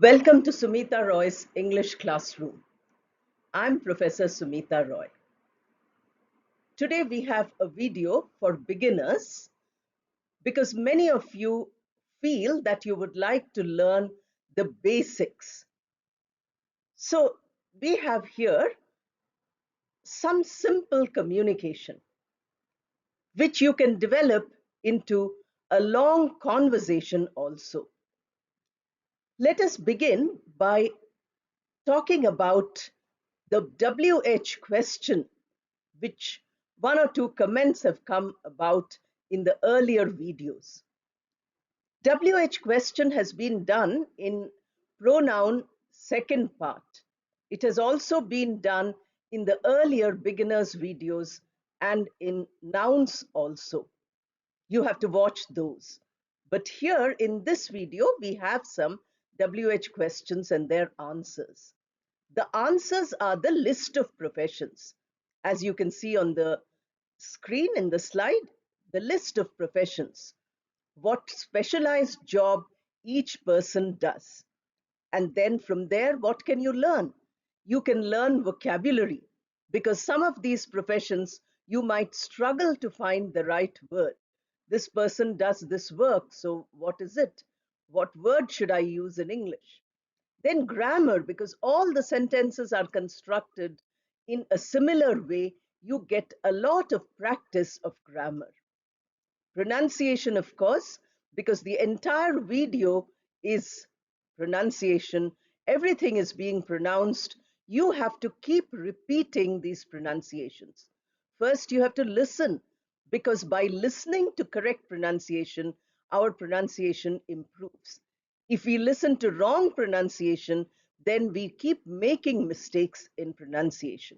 Welcome to Sumita Roy's English Classroom. I'm Professor Sumita Roy. Today we have a video for beginners because many of you feel that you would like to learn the basics. So we have here some simple communication which you can develop into a long conversation also. Let us begin by talking about the WH question, which one or two comments have come about in the earlier videos. WH question has been done in pronoun second part. It has also been done in the earlier beginners videos and in nouns also. You have to watch those. But here in this video, we have some WH questions and their answers. The answers are the list of professions. As you can see on the screen in the slide, the list of professions, what specialized job each person does. And then from there, what can you learn? You can learn vocabulary because some of these professions, you might struggle to find the right word. This person does this work, so what is it? What word should I use in English? Then grammar, because all the sentences are constructed in a similar way, you get a lot of practice of grammar. Pronunciation, of course, because the entire video is pronunciation. Everything is being pronounced. You have to keep repeating these pronunciations. First, you have to listen, because by listening to correct pronunciation, our pronunciation improves. If we listen to wrong pronunciation, then we keep making mistakes in pronunciation.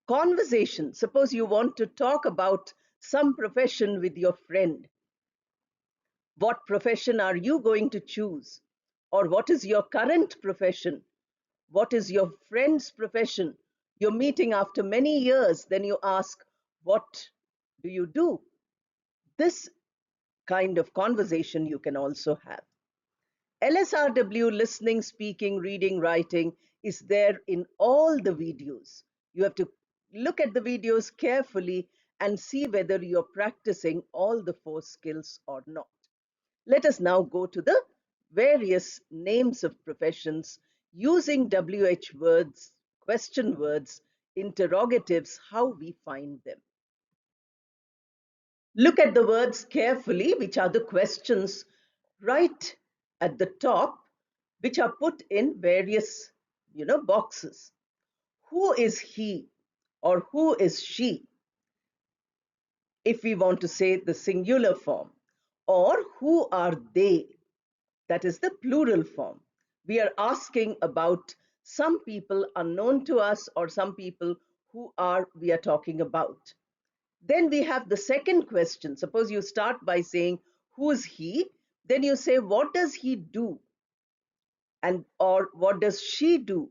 Conversation. Suppose you want to talk about some profession with your friend. What profession are you going to choose? Or what is your current profession? What is your friend's profession? You're meeting after many years, then you ask, what do you do? This kind of conversation you can also have. LSRW, listening, speaking, reading, writing, is there in all the videos. You have to look at the videos carefully and see whether you're practicing all the four skills or not. Let us now go to the various names of professions using WH words, question words, interrogatives, how we find them. Look at the words carefully, which are the questions right at the top, which are put in various, boxes. Who is he or who is she? If we want to say the singular form, or who are they? That is the plural form. We are asking about some people unknown to us or some people who we are talking about. Then we have the second question. Suppose you start by saying, who's he? Then you say, what does he do? And or what does she do?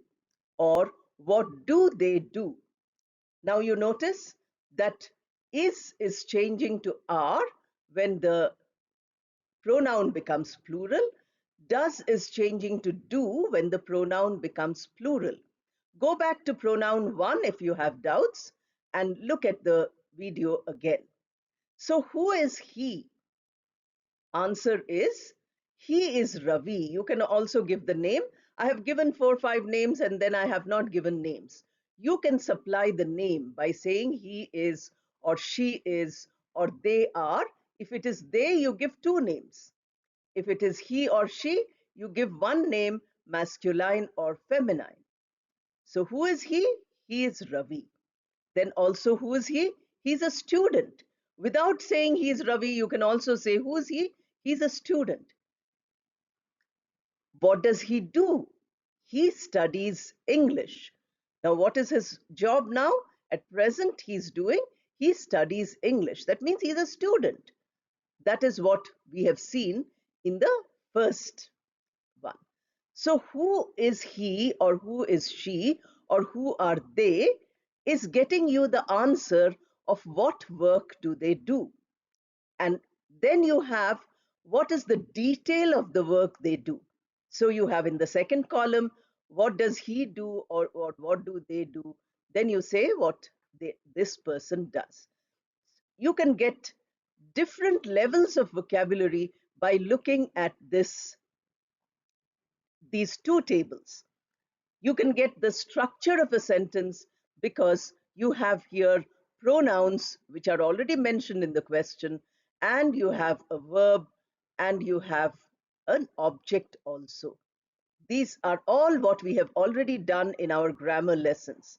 Or what do they do? Now you notice that is changing to are when the pronoun becomes plural. Does is changing to do when the pronoun becomes plural. Go back to pronoun 1 if you have doubts and look at the video again. So who is he? Answer is, he is Ravi. You can also give the name. I have given 4 or 5 names and then I have not given names. You can supply the name by saying he is or she is or they are. If it is they, you give 2 names. If it is he or she, you give 1 name, masculine or feminine. So who is he? He is Ravi. Then also who is he? He's a student. Without saying he is Ravi, you can also say who is he? He's a student. What does he do? He studies English. Now, what is his job now? At present, he studies English. That means he's a student. That is what we have seen in the first one. So who is he or who is she or who are they is getting you the answer of what work do they do. And then you have what is the detail of the work they do. So you have in the second column, what does he do, or what do they do? Then you say what this person does. You can get different levels of vocabulary by looking at these two tables. You can get the structure of a sentence because you have here pronouns which are already mentioned in the question, and you have a verb, and you have an object also. These are all what we have already done in our grammar lessons.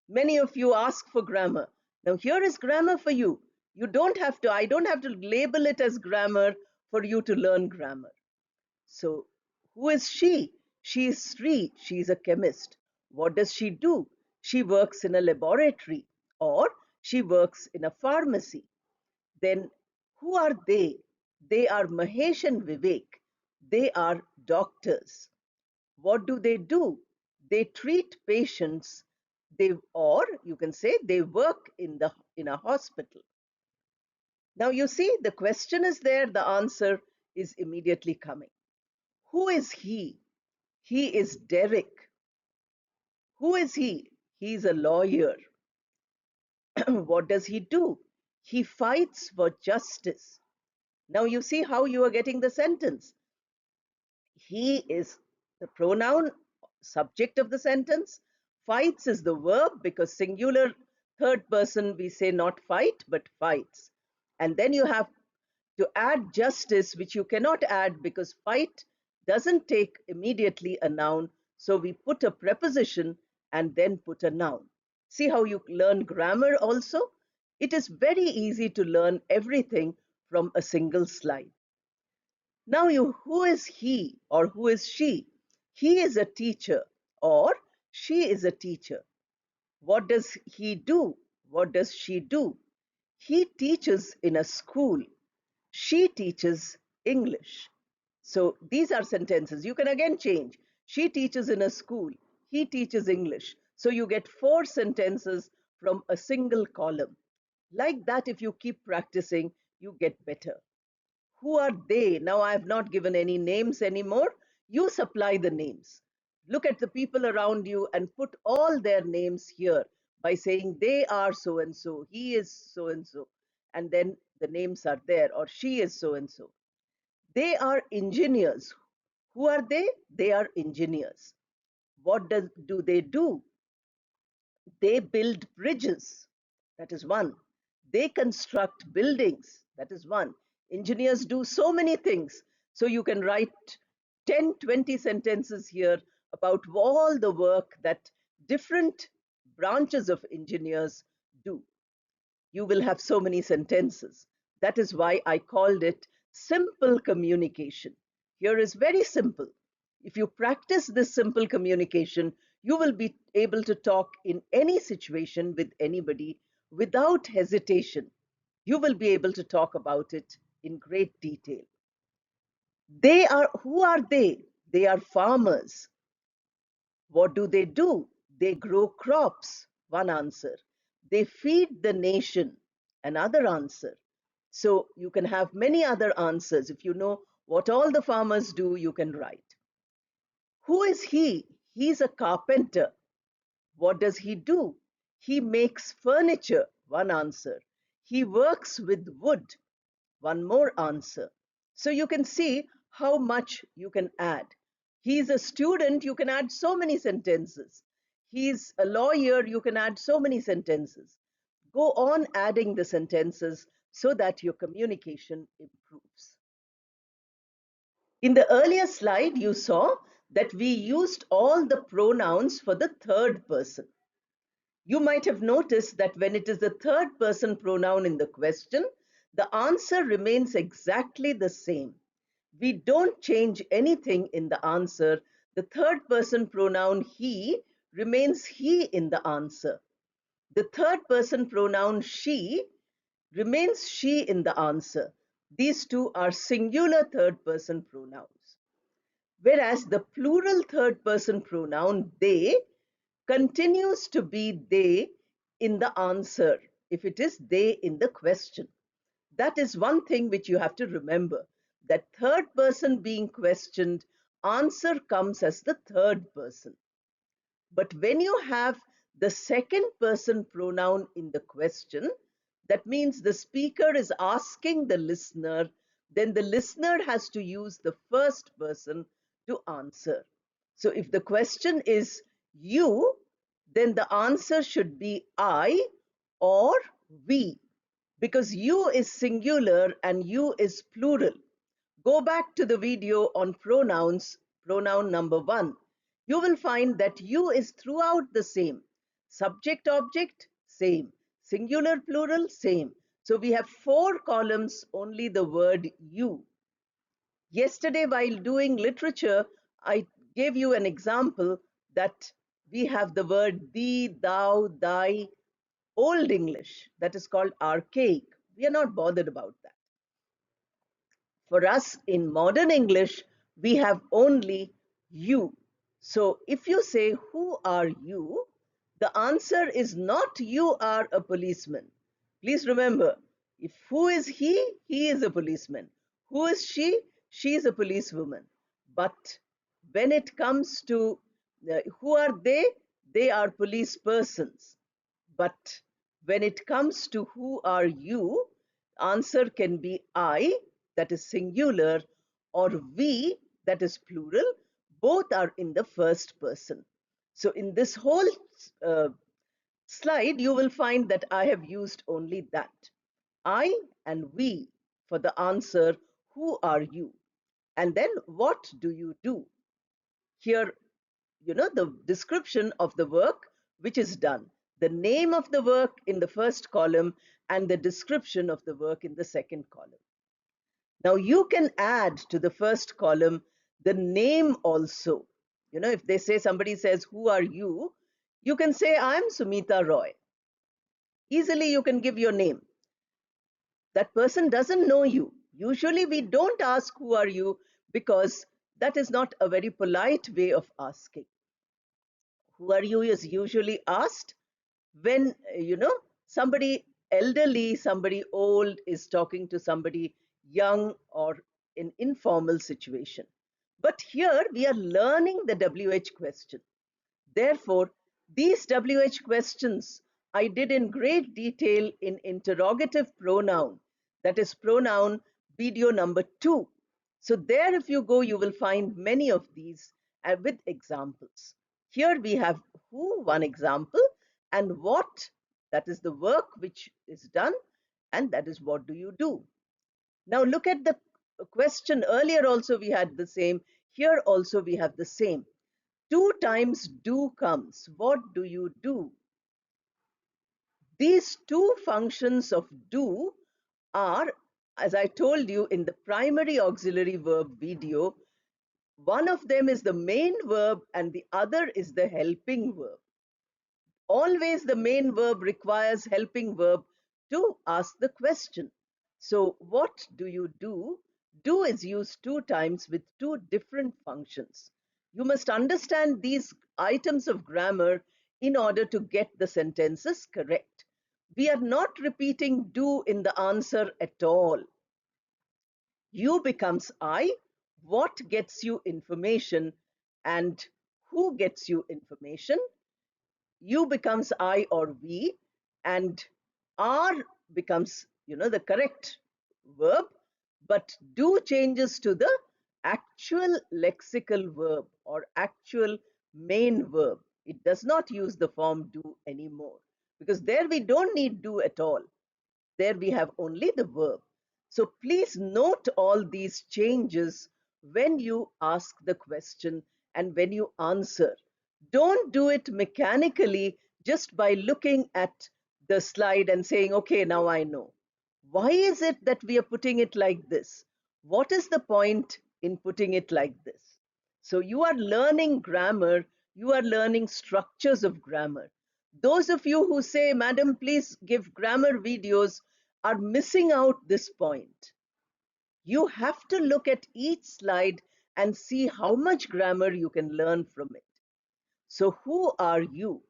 Many of you ask for grammar. Now here is grammar for you. I don't have to label it as grammar for you to learn grammar. So, who is she? She is Sri. She is a chemist. What does she do? She works in a laboratory, or she works in a pharmacy. Then, who are they? They are Mahesh and Vivek. They are doctors. What do they do? They treat patients. Or you can say they work in a hospital. Now you see, the question is there, the answer is immediately coming. Who is he? He is Derek. Who is he? He's a lawyer. What does he do? He fights for justice. Now you see how you are getting the sentence. He is the pronoun subject of the sentence. Fights is the verb because singular third person we say not fight but fights. And then you have to add justice, which you cannot add because fight doesn't take immediately a noun. So we put a preposition and then put a noun. See how you learn grammar also? It is very easy to learn everything from a single slide. Now who is he or who is she? He is a teacher or she is a teacher. What does he do? What does she do? He teaches in a school. She teaches English. So these are sentences. You can again change. She teaches in a school. He teaches English. So you get 4 sentences from a single column. Like that, if you keep practicing, you get better. Who are they? Now I have not given any names anymore. You supply the names. Look at the people around you and put all their names here by saying they are so and so, he is so and so, and then the names are there, or she is so and so. They are engineers. Who are they? They are engineers. Do they do? They build bridges. That is one. They construct buildings. That is one. Engineers do so many things. So you can write 10, 20 sentences here about all the work that different branches of engineers do. You will have so many sentences. That is why I called it simple communication. Here is very simple. If you practice this simple communication, you will be able to talk in any situation with anybody without hesitation. You will be able to talk about it in great detail. Who are they? They are farmers. What do? They grow crops. One answer. They feed the nation. Another answer. So you can have many other answers. If you know what all the farmers do, you can write. Who is he? He's a carpenter. What does he do? He makes furniture. One answer. He works with wood. One more answer. So you can see how much you can add. He's a student, you can add so many sentences. He's a lawyer, you can add so many sentences. Go on adding the sentences so that your communication improves. In the earlier slide, you saw that we used all the pronouns for the third person. You might have noticed that when it is the third person pronoun in the question, the answer remains exactly the same. We don't change anything in the answer. The third person pronoun he remains he in the answer. The third person pronoun she remains she in the answer. These two are singular third person pronouns. Whereas the plural third person pronoun they continues to be they in the answer if it is they in the question. That is one thing which you have to remember, that third person being questioned answer comes as the third person. But when you have the second person pronoun in the question, that means the speaker is asking the listener, then the listener has to use the first person to answer. So if the question is you, then the answer should be I or we, because you is singular and you is plural. Go back to the video on pronouns, pronoun number 1. You will find that you is throughout the same. Subject, object, same. Singular, plural, same. So we have 4 columns, only the word you. Yesterday, while doing literature, I gave you an example that we have the word thee, thou, thy, Old English, that is called archaic. We are not bothered about that. For us in modern English, we have only you. So if you say, who are you? The answer is not you are a policeman. Please remember, if who is he is a policeman. Who is she is a policewoman. But when it comes to who are they are police persons. But when it comes to who are you, answer can be I, that is singular, or we, that is plural. Both are in the first person. So in this whole uh, slide, you will find that I have used only that. I and we for the answer, who are you? And then what do you do? Here, the description of the work which is done, the name of the work in the first column and the description of the work in the second column. Now you can add to the first column the name also. If they say, somebody says, who are you? You can say, I'm Sumita Roy. Easily you can give your name. That person doesn't know you. Usually we don't ask who are you because that is not a very polite way of asking. Who are you is usually asked when somebody elderly, somebody old is talking to somebody young or in informal situation. But here we are learning the WH question. Therefore, these WH questions I did in great detail in interrogative pronoun, that is pronoun video number 2. So there, if you go, you will find many of these with examples. Here we have who, one example, and what, that is the work which is done, and that is what do you do. Now look at the question. Earlier also we had the same. Here also we have the same. 2 times do comes. What do you do? These 2 functions of do are, as I told you in the primary auxiliary verb video, one of them is the main verb and the other is the helping verb. Always the main verb requires helping verb to ask the question. So what do you do? Do is used 2 times with 2 different functions. You must understand these items of grammar in order to get the sentences correct. We are not repeating do in the answer at all. You becomes I, what gets you information, and who gets you information. You becomes I or we, and are becomes, the correct verb, but do changes to the actual lexical verb or actual main verb. It does not use the form do anymore because there we don't need do at all. There we have only the verb. So please note all these changes when you ask the question and when you answer. Don't do it mechanically just by looking at the slide and saying, okay, now I know. Why is it that we are putting it like this? What is the point in putting it like this? So you are learning grammar, you are learning structures of grammar. Those of you who say, Madam, please give grammar videos, are missing out this point. You have to look at each slide and see how much grammar you can learn from it. So who are you?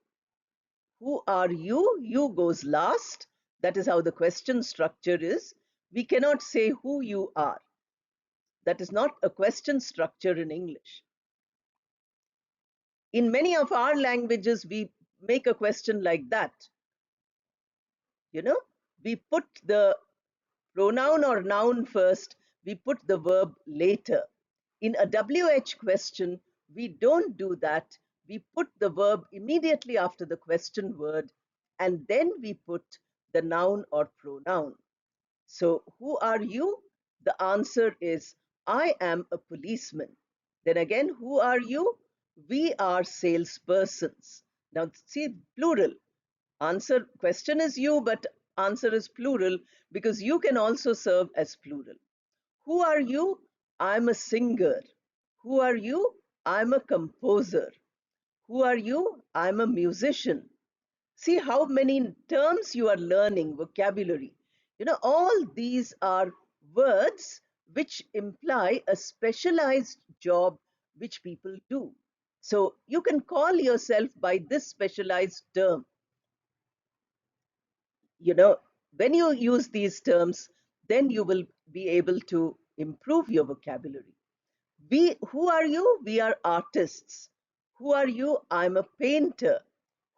Who are you? You goes last. That is how the question structure is. We cannot say who you are. That is not a question structure in English. In many of our languages, we make a question like that. We put the pronoun or noun first, we put the verb later. In a WH question, we don't do that. We put the verb immediately after the question word, and then we put the noun or pronoun. So, who are you? The answer is, I am a policeman. Then again, who are you? We are salespersons. Now, see, plural. Answer, question is you, but answer is plural because you can also serve as plural. Who are you? I'm a singer. Who are you? I'm a composer. Who are you? I'm a musician. See how many terms you are learning, vocabulary. All these are words which imply a specialized job which people do. So you can call yourself by this specialized term. you know when you use these terms, then you will be able to improve your vocabulary. Who are you? We are artists. Who are you? I'm a painter.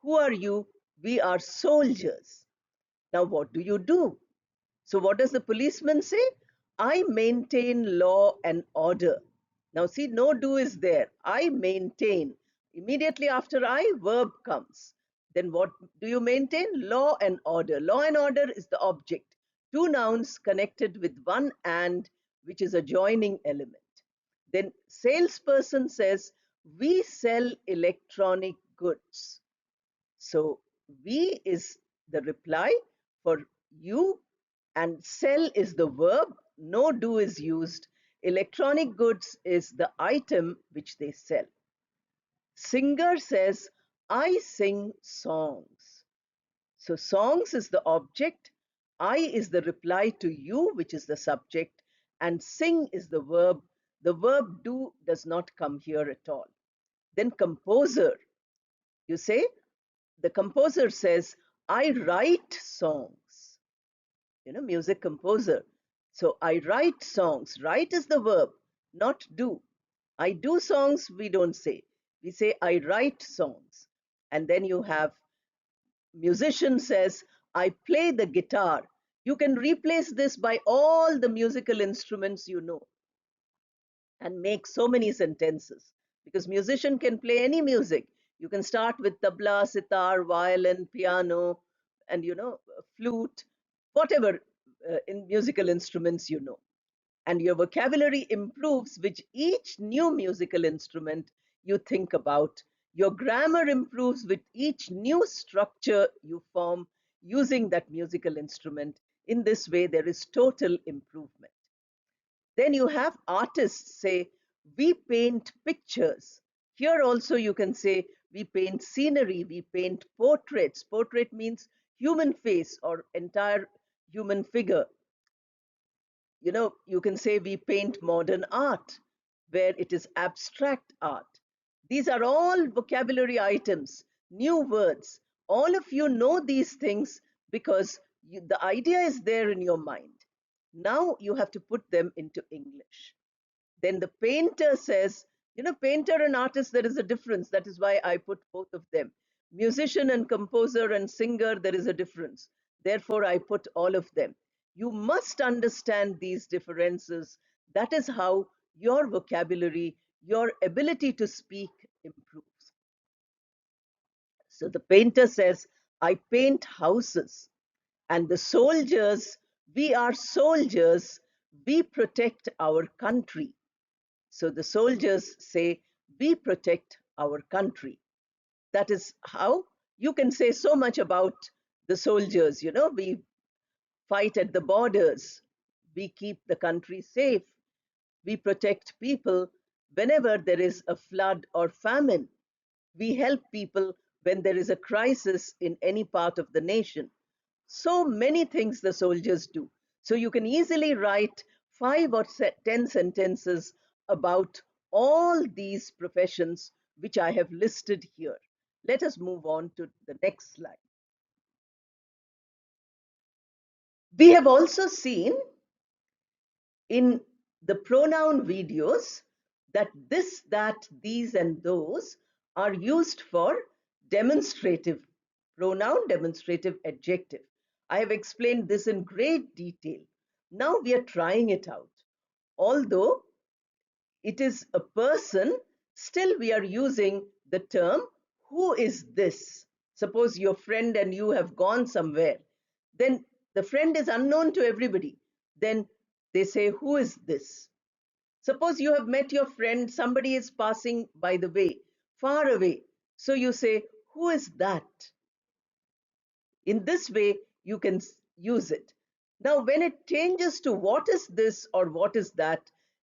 Who are you? We are soldiers. Now what do you do? So what does the policeman say? I maintain law and order. Now see, no do is there. I maintain. Immediately after I, verb comes. Then what do you maintain? Law and order. Law and order is the object. Two nouns connected with one and, which is a joining element. Then salesperson says, we sell electronic goods. So we is the reply for you, and sell is the verb. No do is used. Electronic goods is the item which they sell. Singer says, I sing songs. So songs is the object. I is the reply to you, which is the subject, and sing is the verb. The verb do does not come here at all. Then composer, you say, the composer says, I write songs. Music composer. So I write songs. Write is the verb, not do. I do songs, we don't say. We say, I write songs. And then you have musician says, I play the guitar. You can replace this by all the musical instruments you know and make so many sentences, because musician can play any music. You can start with tabla, sitar, violin, piano, and flute, whatever in musical instruments you know. And your vocabulary improves with each new musical instrument you think about. Your grammar improves with each new structure you form using that musical instrument. In this way, there is total improvement. Then you have artists say, we paint pictures. Here also you can say, we paint scenery, we paint portraits. Portrait means human face or entire human figure. You can say we paint modern art, where it is abstract art. These are all vocabulary items, new words. All of you know these things because the idea is there in your mind. Now you have to put them into English. Then the painter says, painter and artist, there is a difference. That is why I put both of them. Musician and composer and singer, there is a difference. Therefore, I put all of them. You must understand these differences. That is how your vocabulary, your ability to speak improves. So the painter says, I paint houses. And the soldiers, we are soldiers, we protect our country. So the soldiers say, we protect our country. That is how you can say so much about the soldiers. We fight at the borders, we keep the country safe, we protect people whenever there is a flood or famine, we help people when there is a crisis in any part of the nation. So many things the soldiers do. So you can easily write 5 or 10 sentences about all these professions which I have listed here. Let us move on to the next slide. We have also seen in the pronoun videos that this, that, these, and those are used for demonstrative pronoun, demonstrative adjective. I have explained this in great detail. Now we are trying it out. Although it is a person, still we are using the term, who is this? Suppose your friend and you have gone somewhere, then the friend is unknown to everybody. Then they say, who is this? Suppose you have met your friend, somebody is passing by the way, far away. So you say, who is that? In this way, you can use it. Now, when it changes to what is this or what is that,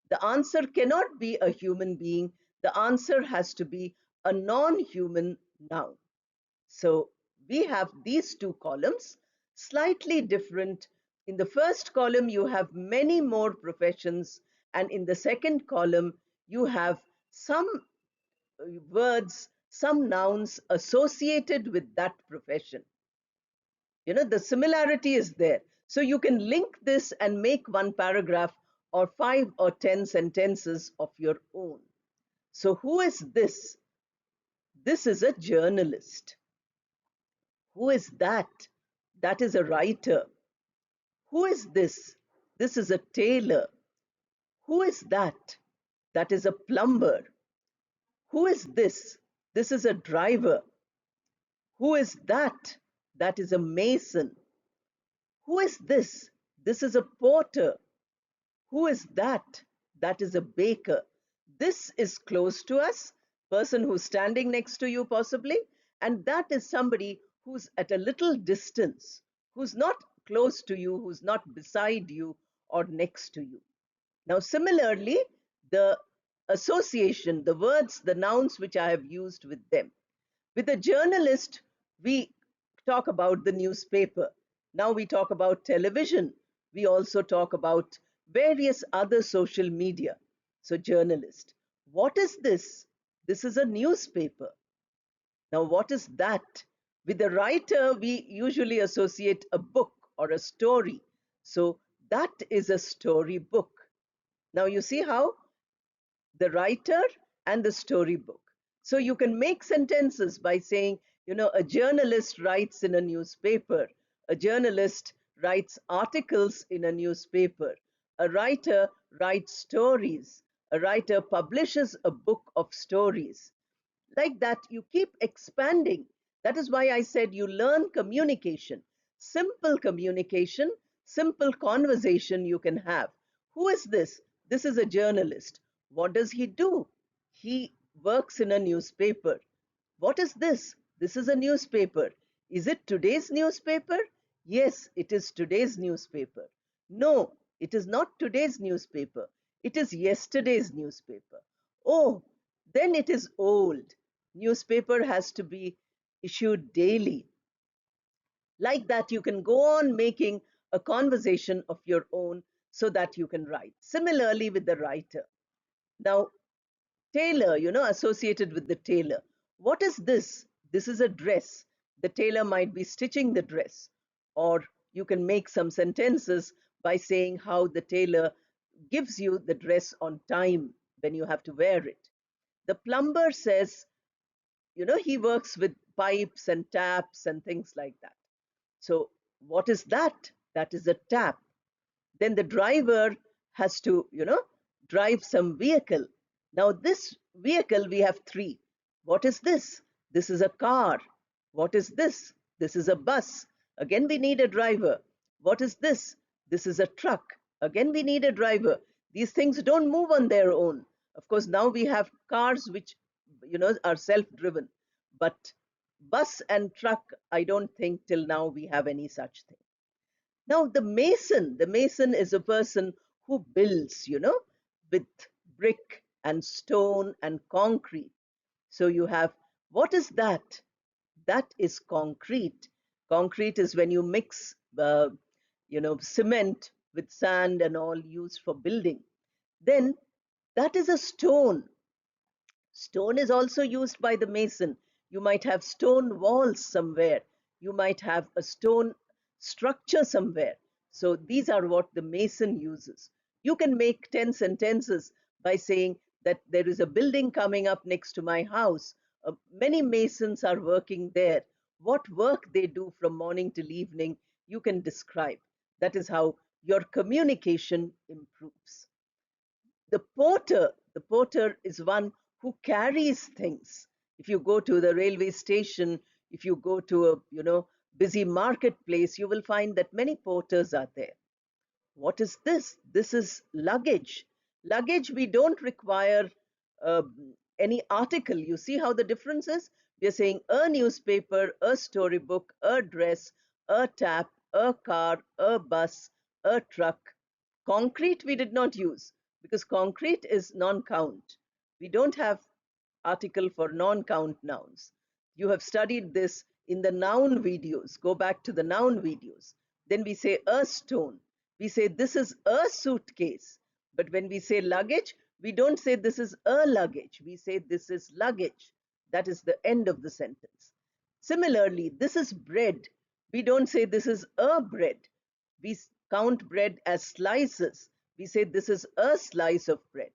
the answer cannot be a human being. The answer has to be a non-human noun. So we have these two columns, slightly different. In the first column, you have many more professions, and in the second column, you have some words, some nouns associated with that profession. The similarity is there. So you can link this and make one paragraph or 5 or 10 sentences of your own. So who is this? This is a journalist. Who is that? That is a writer. Who is this? This is a tailor. Who is that? That is a plumber. Who is this? This is a driver. Who is that? That is a mason. Who is this? This is a porter. Who is that? That is a baker. This is close to us, person who's standing next to you possibly, and that is somebody who's at a little distance, who's not close to you, who's not beside you or next to you. Now, similarly, the association, the words, the nouns which I have used with them. With a journalist, we talk about the newspaper. Now we talk about television. We also talk about various other social media. So, journalist. What is this? This is a newspaper. Now, what is that? With a writer, we usually associate a book or a story. So, that is a storybook. Now, you see how the writer and the storybook. So you can make sentences by saying, a journalist writes in a newspaper. A journalist writes articles in a newspaper. A writer writes stories. A writer publishes a book of stories. Like that, you keep expanding. That is why I said you learn communication. Simple communication, simple conversation you can have. Who is this? This is a journalist. What does he do? He works in a newspaper. What is this? This is a newspaper. Is it today's newspaper? Yes, it is today's newspaper. No, it is not today's newspaper. It is yesterday's newspaper. Oh, then it is old. Newspaper has to be issued daily. Like that, you can go on making a conversation of your own so that you can write. Similarly with the writer. Now, tailor, associated with the tailor. What is this? This is a dress. The tailor might be stitching the dress. Or you can make some sentences by saying how the tailor gives you the dress on time when you have to wear it. The plumber says, he works with pipes and taps and things like that. So what is that? That is a tap. Then the driver has to, drive some vehicle. Now this vehicle, we have three. What is this? This is a car. What is this? This is a bus. Again, we need a driver. What is this? This is a truck. Again, we need a driver. These things don't move on their own. Of course, now we have cars which, are self-driven. But bus and truck, I don't think till now we have any such thing. Now, the mason is a person who builds, with brick and stone and concrete. So you have, what is that? That is concrete. Concrete is when you mix, cement with sand and all used for building. Then that is a stone. Stone is also used by the mason. You might have stone walls somewhere. You might have a stone structure somewhere. So these are what the mason uses. You can make 10 sentences by saying that there is a building coming up next to my house. Many masons are working there. What work they do from morning till evening, you can describe. That is how your communication improves. The porter is one who carries things. If you go to the railway station, if you go to a busy marketplace, you will find that many porters are there. What is this? This is luggage. Luggage, we don't require uh, any article. You see how the difference is? We are saying a newspaper, a storybook, a dress, a tap, a car, a bus, a truck. Concrete we did not use because concrete is non-count. We don't have article for non-count nouns. You have studied this in the noun videos. Go back to the noun videos. Then we say a stone. We say this is a suitcase. But when we say luggage, we don't say this is a luggage. We say this is luggage. That is the end of the sentence. Similarly, this is bread. We don't say this is a bread. We count bread as slices. We say this is a slice of bread.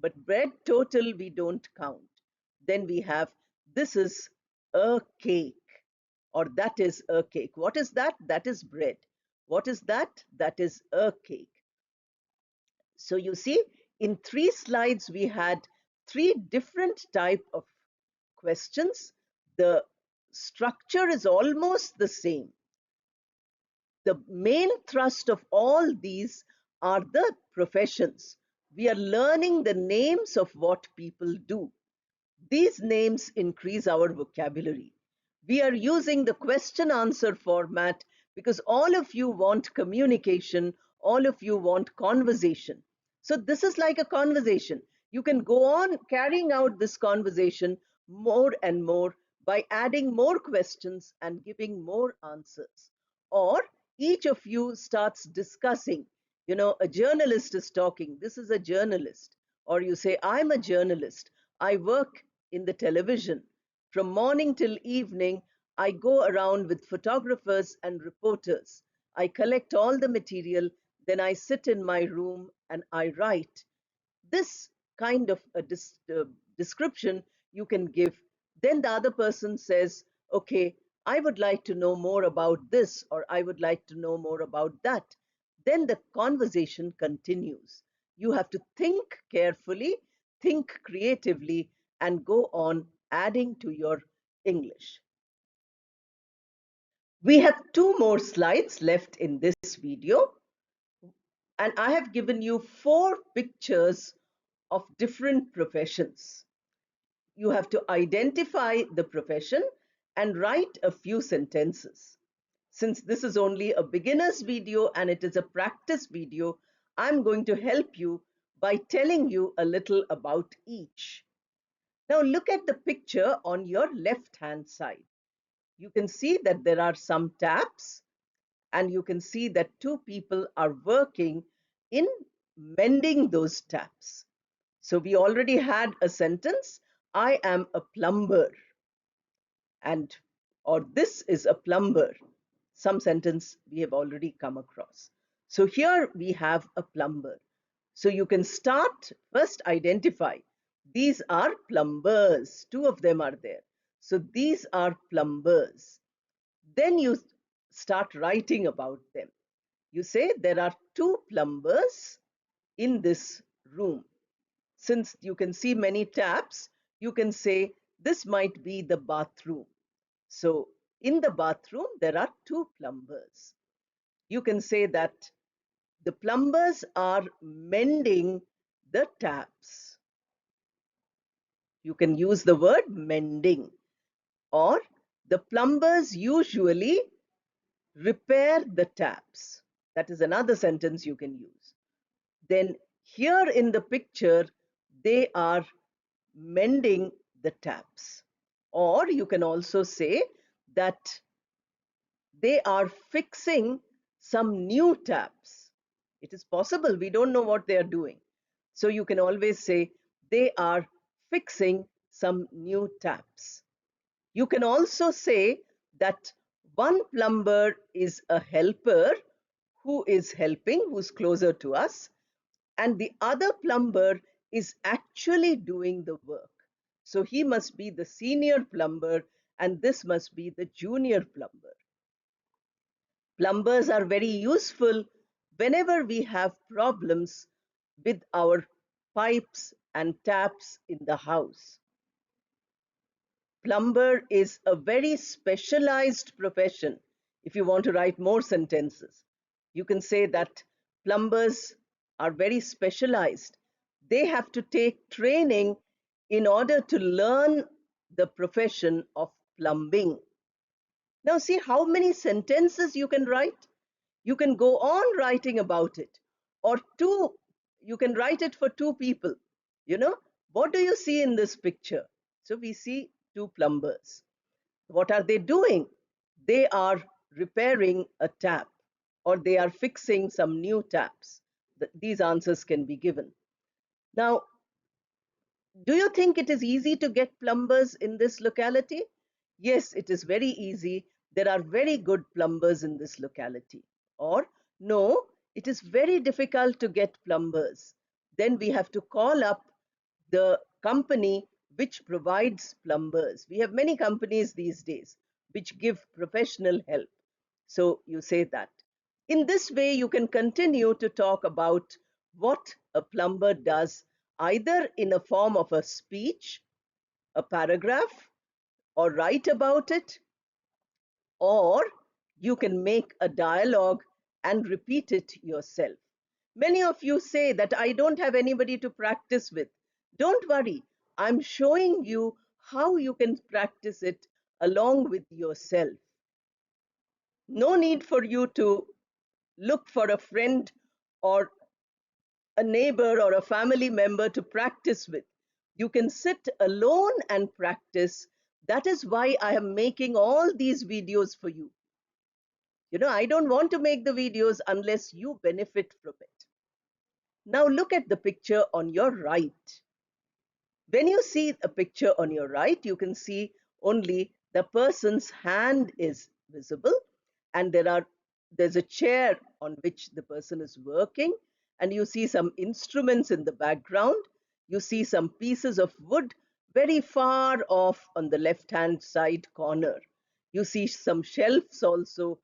But bread total we don't count. Then we have this is a cake, or that is a cake. What is that? That is bread. What is that? That is a cake. So you see, in 3 slides, we had 3 different type of questions. The structure is almost the same. The main thrust of all these are the professions. We are learning the names of what people do. These names increase our vocabulary. We are using the question answer format because all of you want communication, all of you want conversation. So this is like a conversation. You can go on carrying out this conversation more and more by adding more questions and giving more answers. Or each of you starts discussing. A journalist is talking. This is a journalist. Or you say, I'm a journalist. I work in the television. From morning till evening, I go around with photographers and reporters. I collect all the material, then I sit in my room and I write. This kind of a description you can give. Then the other person says, okay, I would like to know more about this, or I would like to know more about that. Then the conversation continues. You have to think carefully, think creatively, and go on adding to your English. We have 2 more slides left in this video, and I have given you 4 pictures of different professions. You have to identify the profession and write a few sentences. Since this is only a beginner's video and it is a practice video, I'm going to help you by telling you a little about each. Now look at the picture on your left-hand side. You can see that there are some taps, and you can see that 2 people are working in mending those taps. So we already had a sentence, I am a plumber, or this is a plumber. Some sentence we have already come across. So here we have a plumber. So you can start, first identify. These are plumbers. 2 of them are there. So these are plumbers. Then you start writing about them. You say there are 2 plumbers in this room. Since you can see many taps, you can say this might be the bathroom. So in the bathroom, there are 2 plumbers. You can say that the plumbers are mending the taps. You can use the word mending. Or the plumbers usually repair the taps. That is another sentence you can use. Then here in the picture, they are mending the taps. Or you can also say that they are fixing some new taps. It is possible, we don't know what they are doing. So you can always say they are fixing some new taps. You can also say that one plumber is a helper who is helping, who's closer to us, and the other plumber is actually doing the work. So he must be the senior plumber and this must be the junior plumber. Plumbers are very useful whenever we have problems with our pipes and taps in the house. Plumber is a very specialized profession. If you want to write more sentences, you can say that plumbers are very specialized. They have to take training in order to learn the profession of plumbing. Now, see how many sentences you can write. You can go on writing about it, or you can write it for two people. What do you see in this picture? So we see two plumbers. What are they doing? They are repairing a tap or they are fixing some new taps. These answers can be given. Now, do you think it is easy to get plumbers in this locality? Yes, it is very easy. There are very good plumbers in this locality. Or, no, it is very difficult to get plumbers. Then we have to call up the company which provides plumbers. We have many companies these days which give professional help. So you say that. In this way, you can continue to talk about what a plumber does, either in a form of a speech, a paragraph, or write about it, or you can make a dialogue and repeat it yourself. Many of you say that I don't have anybody to practice with. Don't worry, I'm showing you how you can practice it along with yourself. No need for you to look for a friend or a neighbor or a family member to practice with. You can sit alone and practice. That is why I am making all these videos for you. I don't want to make the videos unless you benefit from it. Now look at the picture on your right. When you see a picture on your right, you can see only the person's hand is visible and there's a chair on which the person is working, and you see some instruments in the background. You see some pieces of wood very far off on the left-hand side corner. You see some shelves also.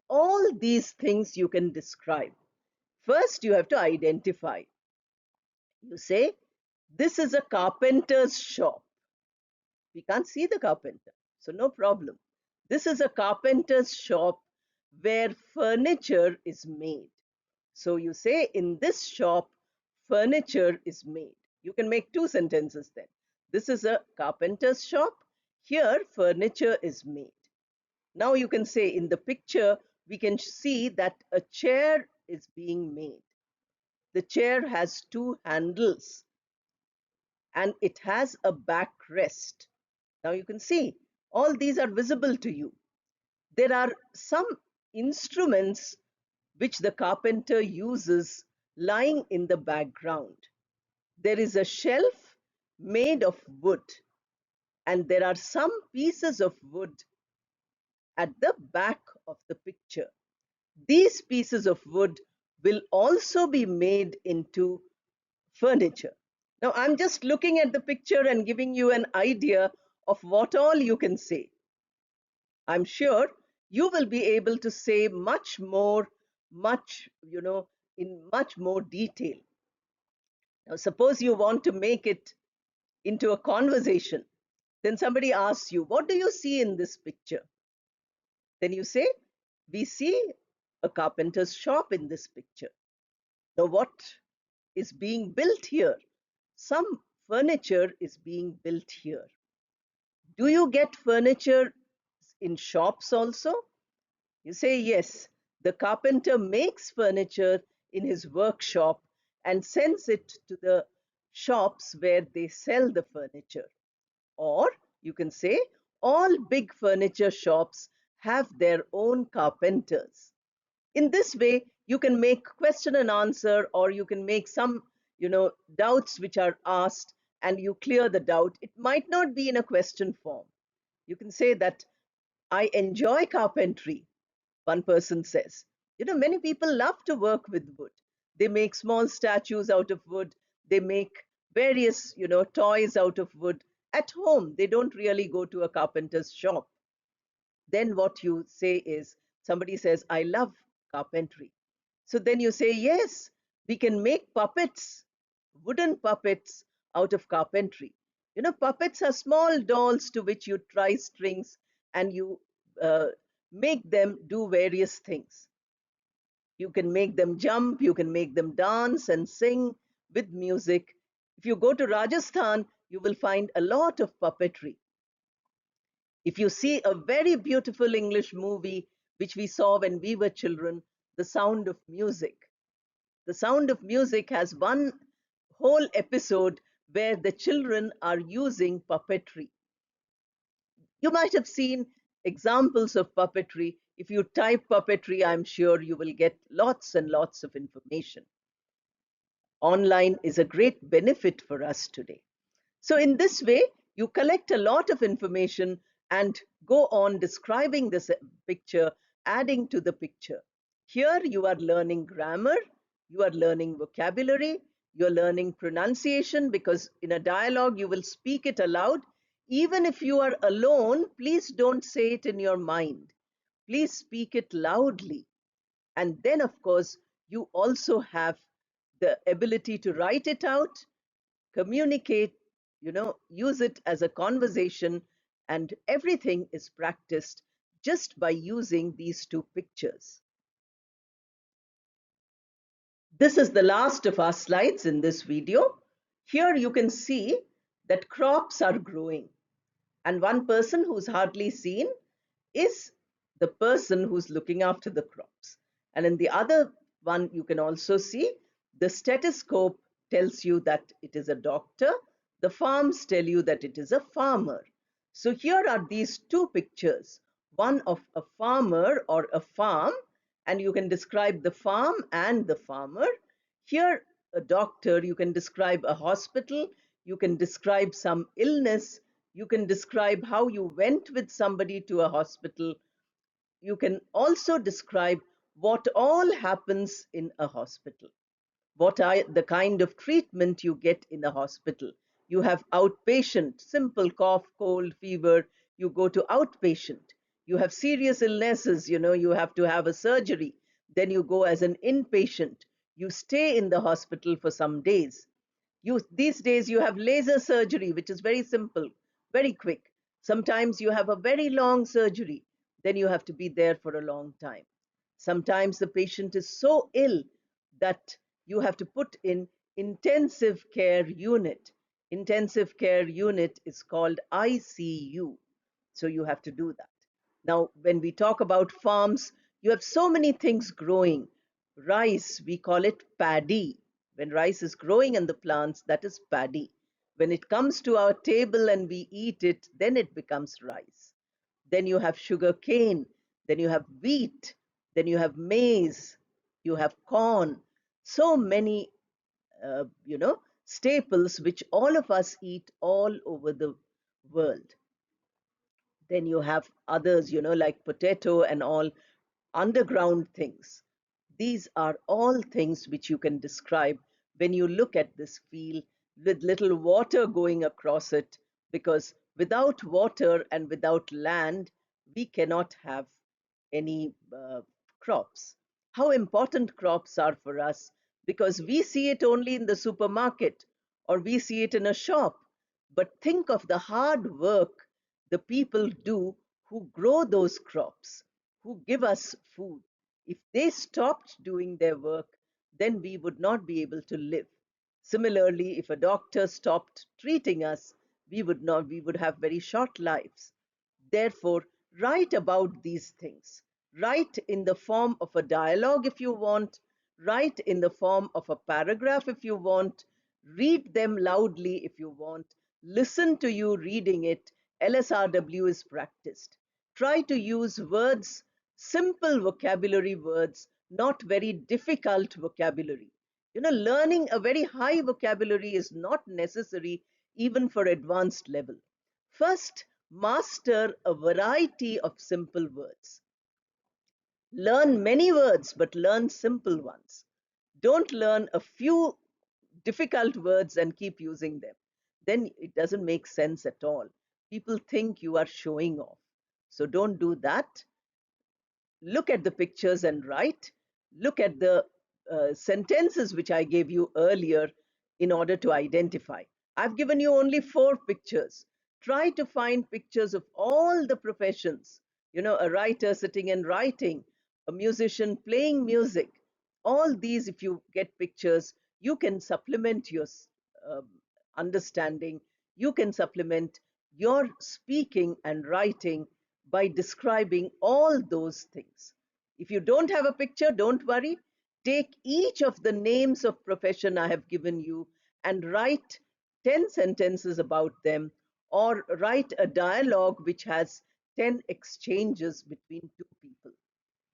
All these things you can describe. First, you have to identify. You say, this is a carpenter's shop. We can't see the carpenter, so no problem. This is a carpenter's shop where furniture is made. So you say, in this shop, furniture is made. You can make two sentences then. This is a carpenter's shop. Here, furniture is made. Now you can say, in the picture, we can see that a chair is being made. The chair has two handles and it has a backrest. Now you can see all these are visible to you. There are some instruments which the carpenter uses lying in the background. There is a shelf made of wood, and there are some pieces of wood at the back of the picture. These pieces of wood will also be made into furniture. Now, I'm just looking at the picture and giving you an idea of what all you can say. I'm sure you will be able to say much more, in much more detail. Now, suppose you want to make it into a conversation. Then somebody asks you, what do you see in this picture? Then you say, we see a carpenter's shop in this picture. Now, what is being built here? Some furniture is being built here. Do you get furniture in shops also? You say, yes, the carpenter makes furniture in his workshop and sends it to the shops where they sell the furniture. Or you can say, all big furniture shops have their own carpenters. In this way, you can make question and answer, or you can make some, doubts which are asked and you clear the doubt. It might not be in a question form. You can say that I enjoy carpentry, one person says. Many people love to work with wood. They make small statues out of wood. They make various, toys out of wood. at home. They don't really go to a carpenter's shop. Then what you say is, somebody says, I love carpentry. So then you say, yes, we can make puppets, wooden puppets out of carpentry. You know, puppets are small dolls to which you tie strings and you uh, make them do various things. You can make them jump, you can make them dance and sing with music. If you go to Rajasthan, you will find a lot of puppetry. If you see a very beautiful English movie, which we saw when we were children, The Sound of Music. The Sound of Music has one whole episode where the children are using puppetry. You might have seen examples of puppetry. If you type puppetry, I'm sure you will get lots and lots of information. Online is a great benefit for us today. So in this way, you collect a lot of information and go on describing this picture, adding to the picture. Here you are learning grammar, you are learning vocabulary, you're learning pronunciation, because in a dialogue you will speak it aloud. Even if you are alone, please don't say it in your mind. Please speak it loudly. And then, of course, you also have the ability to write it out, communicate, use it as a conversation, and everything is practiced just by using these two pictures. This is the last of our slides in this video. Here you can see that crops are growing, and one person who's hardly seen is the person who's looking after the crops. And in the other one, you can also see the stethoscope tells you that it is a doctor. The farms tell you that it is a farmer. So here are these two pictures, one of a farmer or a farm, and you can describe the farm and the farmer. Here, a doctor, you can describe a hospital, you can describe some illness, you can describe how you went with somebody to a hospital. You can also describe what all happens in a hospital. What are the kind of treatment you get in a hospital? You have outpatient, simple cough, cold, fever, you go to outpatient. You have serious illnesses, you have to have a surgery. Then you go as an inpatient. You stay in the hospital for some days. These days you have laser surgery, which is very simple, very quick. Sometimes you have a very long surgery, then you have to be there for a long time. Sometimes the patient is so ill that you have to put in intensive care unit. Intensive care unit is called ICU. So you have to do that. Now, when we talk about farms, you have so many things growing. Rice, we call it paddy. When rice is growing in the plants, that is paddy. When it comes to our table and we eat it, then it becomes rice. Then you have sugar cane, then you have wheat, then you have maize, you have corn. So many, staples which all of us eat all over the world. Then you have others, like potato and all underground things. These are all things which you can describe when you look at this field with little water going across it, because without water and without land, we cannot have any crops. How important crops are for us, because we see it only in the supermarket or we see it in a shop. But think of the hard work the people do who grow those crops, who give us food. If they stopped doing their work, then we would not be able to live. Similarly, if a doctor stopped treating us, we would have very short lives. Therefore, write about these things. Write in the form of a dialogue if you want, write in the form of a paragraph if you want, read them loudly if you want, listen to you reading it. LSRW is practiced. Try to use words, simple vocabulary words, not very difficult vocabulary. Learning a very high vocabulary is not necessary even for advanced level. First, master a variety of simple words. Learn many words, but learn simple ones. Don't learn a few difficult words and keep using them. then it doesn't make sense at all. People think you are showing off. So don't do that. Look at the pictures and write. Look at the sentences which I gave you earlier in order to identify. I've given you only 4 pictures. Try to find pictures of all the professions. You know, a writer sitting and writing, a musician playing music. All these, if you get pictures, you can supplement your um, understanding. You can supplement your speaking and writing by describing all those things. If you don't have a picture, don't worry. Take each of the names of profession I have given you and write 10 sentences about them, or write a dialogue which has 10 exchanges between 2 people.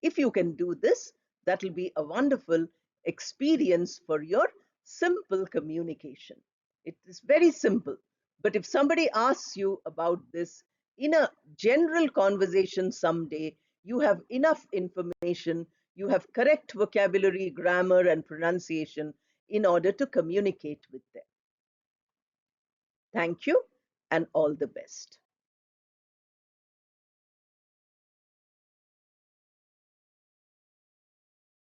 If you can do this, that will be a wonderful experience for your simple communication. It is very simple. But if somebody asks you about this in a general conversation someday, you have enough information, you have correct vocabulary, grammar, and pronunciation in order to communicate with them. Thank you and all the best.